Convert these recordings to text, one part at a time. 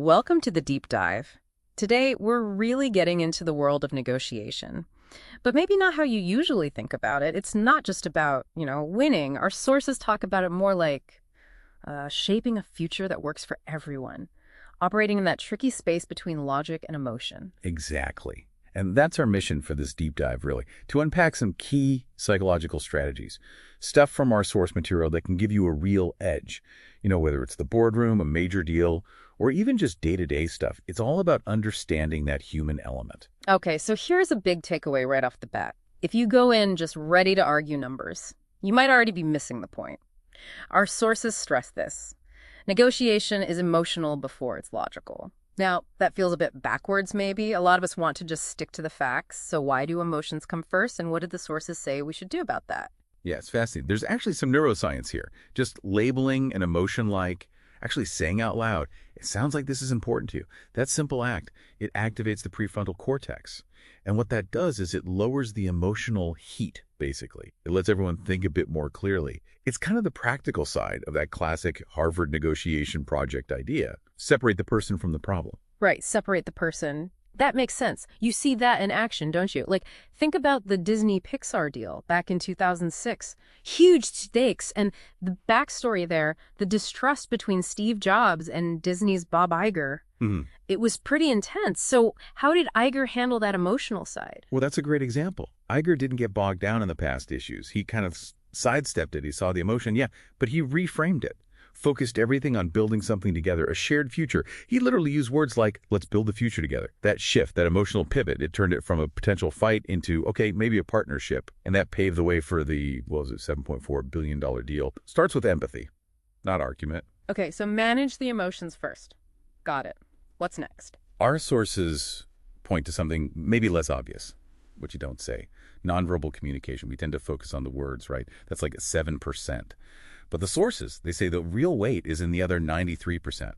Welcome to the deep dive. Today, we're really getting into the world of negotiation. But maybe not how you usually think about it. It's not just about, winning. Our sources talk about it more like shaping a future that works for everyone, operating in that tricky space between logic and emotion. Exactly. And that's our mission for this deep dive, really, to unpack some key psychological strategies, stuff from our source material that can give you a real edge. Whether it's the boardroom, a major deal, or even just day-to-day stuff, it's all about understanding that human element. Okay, so here's a big takeaway right off the bat. If you go in just ready to argue numbers, you might already be missing the point. Our sources stress this. Negotiation is emotional before it's logical. Now, that feels a bit backwards, maybe. A lot of us want to just stick to the facts. So why do emotions come first? And what did the sources say we should do about that? Yeah, it's fascinating. There's actually some neuroscience here. Just labeling an emotion like actually saying out loud, it sounds like this is important to you. That simple act, it activates the prefrontal cortex. And what that does is it lowers the emotional heat, basically. It lets everyone think a bit more clearly. It's kind of the practical side of that classic Harvard negotiation project idea. Separate the person from the problem. Right, separate the person. That makes sense. You see that in action, don't you? Like, think about the Disney-Pixar deal back in 2006. Huge stakes. And the backstory there, the distrust between Steve Jobs and Disney's Bob Iger, it was pretty intense. So how did Iger handle that emotional side? Well, that's a great example. Iger didn't get bogged down in the past issues. He kind of sidestepped it. He saw the emotion, yeah, but he reframed it. Focused everything on building something together, a shared future. He literally used words like, let's build the future together. That shift, that emotional pivot, it turned it from a potential fight into, okay, maybe a partnership. And that paved the way for the, $7.4 billion deal. Starts with empathy, not argument. Okay, so manage the emotions first. Got it. What's next? Our sources point to something maybe less obvious, what you don't say. Nonverbal communication. We tend to focus on the words, right? That's like 7%. But the sources, they say the real weight is in the other 93%.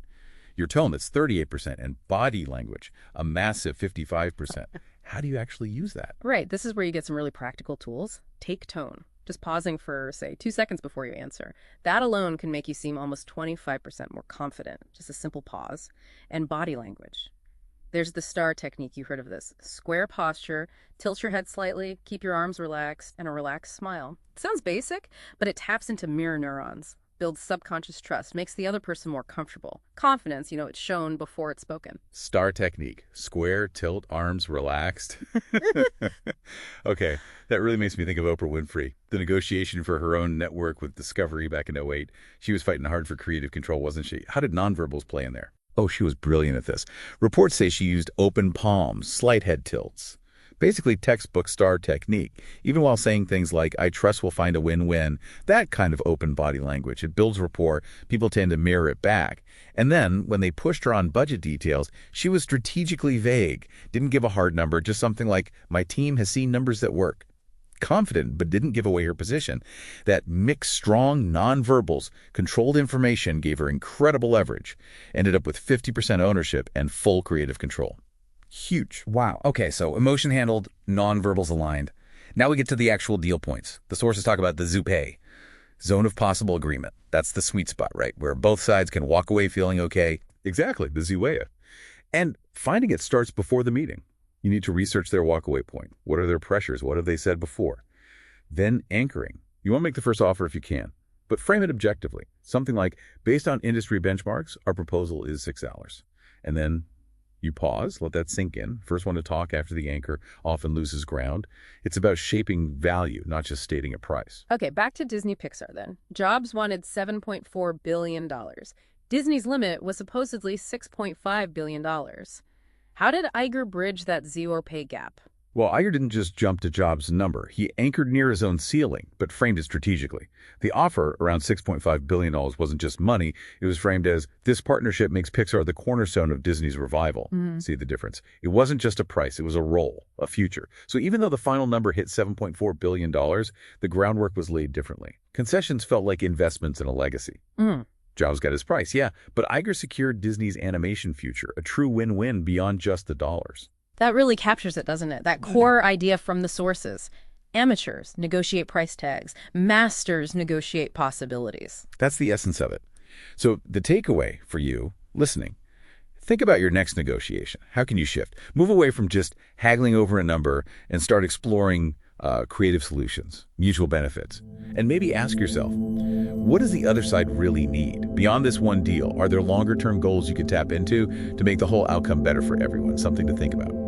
Your tone, that's 38%, and body language, a massive 55%. How do you actually use that? Right. This is where you get some really practical tools. Take tone. Just pausing for, say, 2 seconds before you answer. That alone can make you seem almost 25% more confident. Just a simple pause. And body language. There's the STAR technique. You heard of this. Square posture, tilt your head slightly, keep your arms relaxed, and a relaxed smile. It sounds basic, but it taps into mirror neurons, builds subconscious trust, makes the other person more comfortable. Confidence, it's shown before it's spoken. STAR technique. Square, tilt, arms relaxed. Okay, that really makes me think of Oprah Winfrey. The negotiation for her own network with Discovery back in '08. She was fighting hard for creative control, wasn't she? How did nonverbals play in there? Oh, she was brilliant at this. Reports say she used open palms, slight head tilts. Basically textbook STAR technique, even while saying things like, I trust we'll find a win-win. That kind of open body language. It builds rapport. People tend to mirror it back. And then, when they pushed her on budget details, she was strategically vague. Didn't give a hard number, just something like, my team has seen numbers that work. Confident, but didn't give away her position. That mixed, strong nonverbals, controlled information gave her incredible leverage. Ended up with 50% ownership and full creative control. Huge. Wow. Okay, so emotion handled, nonverbals aligned. Now we get to the actual deal points. The sources talk about the ZUPE, zone of possible agreement. That's the sweet spot, right? Where both sides can walk away feeling okay. Exactly, the ZUEA. And finding it starts before the meeting. You need to research their walkaway point. What are their pressures? What have they said before? Then anchoring. You want to make the first offer if you can, but frame it objectively. Something like, based on industry benchmarks, our proposal is $6. And then you pause, let that sink in. First one to talk after the anchor often loses ground. It's about shaping value, not just stating a price. Okay, back to Disney Pixar then. Jobs wanted $7.4 billion. Disney's limit was supposedly $6.5 billion. How did Iger bridge that zero-pay gap? Well, Iger didn't just jump to Jobs' number. He anchored near his own ceiling, but framed it strategically. The offer, around $6.5 billion, wasn't just money. It was framed as, this partnership makes Pixar the cornerstone of Disney's revival. See the difference? It wasn't just a price. It was a role, a future. So even though the final number hit $7.4 billion, the groundwork was laid differently. Concessions felt like investments in a legacy. Jobs got his price, yeah, but Iger secured Disney's animation future, a true win-win beyond just the dollars. That really captures it, doesn't it? That core idea from the sources. Amateurs negotiate price tags. Masters negotiate possibilities. That's the essence of it. So the takeaway for you, listening, Think about your next negotiation. How can you shift? Move away from just haggling over a number and start exploring creative solutions, mutual benefits. And maybe ask yourself, what does the other side really need? Beyond this one deal, are there longer-term goals you could tap into to make the whole outcome better for everyone? Something to think about.